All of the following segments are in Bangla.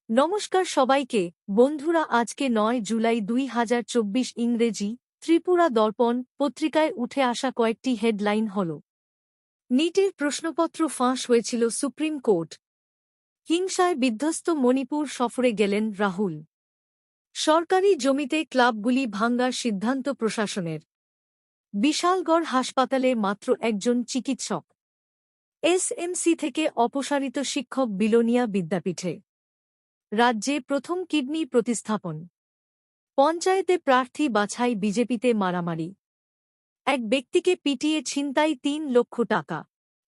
নমস্কার সবাইকে বন্ধুরা, আজকে ৯ জুলাই ২০২৪ ইংরেজি ত্রিপুরা দর্পণ পত্রিকায় উঠে আসা কয়েকটি হেডলাইন হল: নিটের প্রশ্নপত্র ফাঁস হয়েছিল সুপ্রিম কোর্ট, হিংসায় বিধ্বস্ত মণিপুর সফরে গেলেন রাহুল, সরকারি জমিতে ক্লাবগুলি ভাঙ্গার সিদ্ধান্ত প্রশাসনের, বিশালগড় হাসপাতালে মাত্র একজন চিকিৎসক, এসএমসি থেকে অপসারিত শিক্ষক বিলোনিয়া বিদ্যাপীঠে, রাজ্যে প্রথম কিডনি প্রতিস্থাপন, পঞ্চায়েতে প্রার্থী বাছাই বিজেপিতে মারামারি, এক ব্যক্তিকে পিটিয়ে ছিনতাই ৩ লক্ষ টাকা।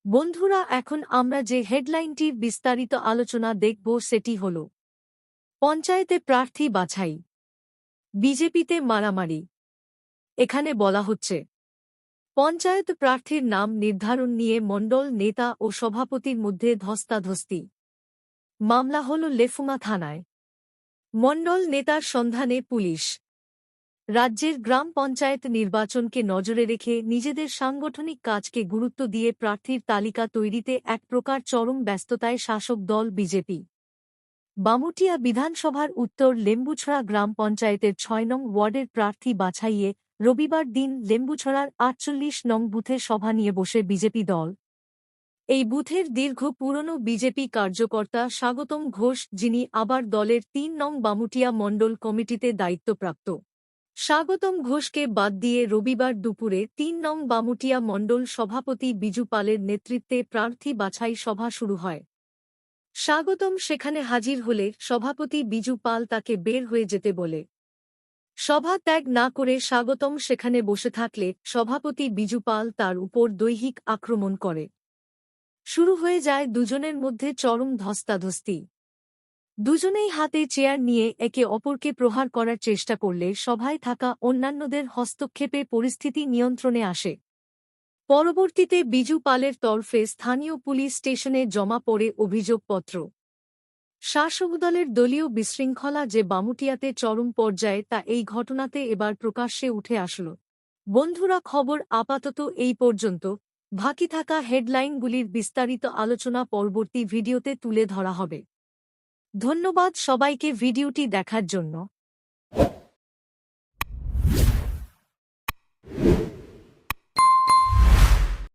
বন্ধুরা, এখন আমরা যে হেডলাইনটির বিস্তারিত আলোচনা দেখব সেটি হল পঞ্চায়েতে প্রার্থী বাছাই, বিজেপিতে মারামারি। এখানে বলা হচ্ছে, পঞ্চায়েত প্রার্থীর নাম নির্ধারণ নিয়ে মণ্ডল নেতা ও সভাপতির মধ্যে ধস্তাধস্তি। মামলা হল লেফুমা থানায়। মণ্ডল নেতার সন্ধানে পুলিশ। রাজ্যের গ্রাম পঞ্চায়েত নির্বাচনকে নজরে রেখে নিজেদের সাংগঠনিক কাজকে গুরুত্ব দিয়ে প্রার্থীর তালিকা তৈরিতে এক প্রকার চরম ব্যস্ততায় শাসক দল বিজেপি। বামুটিয়া বিধানসভার উত্তর লেম্বুছড়া গ্রাম পঞ্চায়েতের ৬ নং ওয়ার্ডের প্রার্থী বাছাইয়ে রবিবার দিন লেম্বুছড়ার ৪৮ নং বুথে সভা নিয়ে বসে বিজেপি দল। এই বুথের দীর্ঘ পুরনো বিজেপি কার্যকর্তা স্বাগতম ঘোষ, যিনি আবার দলের ৩ নং বামুটিয়া মণ্ডল কমিটিতে দায়িত্বপ্রাপ্ত। স্বাগতম ঘোষকে বাদ দিয়ে রবিবার দুপুরে ৩ নং বামুটিয়া মণ্ডল সভাপতি বিজু পালের নেতৃত্বে প্রার্থী বাছাই সভা শুরু হয়। স্বাগতম সেখানে হাজির হলে সভাপতি বিজু পাল তাকে বের হয়ে যেতে বলে। সভা ত্যাগ না করে স্বাগতম সেখানে বসে থাকলে সভাপতি বিজু পাল তার উপর দৈহিক আক্রমণ করে। শুরু হয়ে যায় দুজনের মধ্যে চরম ধস্তাধস্তি। দুজনেই হাতে চেয়ার নিয়ে একে অপরকে প্রহার করার চেষ্টা করলে সভায় থাকা অন্যান্যদের হস্তক্ষেপে পরিস্থিতি নিয়ন্ত্রণে আসে। পরবর্তীতে বিজু পালের তরফে স্থানীয় পুলিশ স্টেশনে জমা পড়ে অভিযোগপত্র। শাসকদলের দলীয় বিশৃঙ্খলা যে বামুটিয়াতে চরম পর্যায়ে, তা এই ঘটনাতে এবার প্রকাশ্যে উঠে আসল। বন্ধুরা, খবর আপাতত এই পর্যন্ত। বাকি থাকা হেডলাইনগুলির বিস্তারিত আলোচনা পরবর্তী ভিডিওতে তুলে ধরা হবে। ধন্যবাদ সবাইকে ভিডিওটি দেখার জন্য।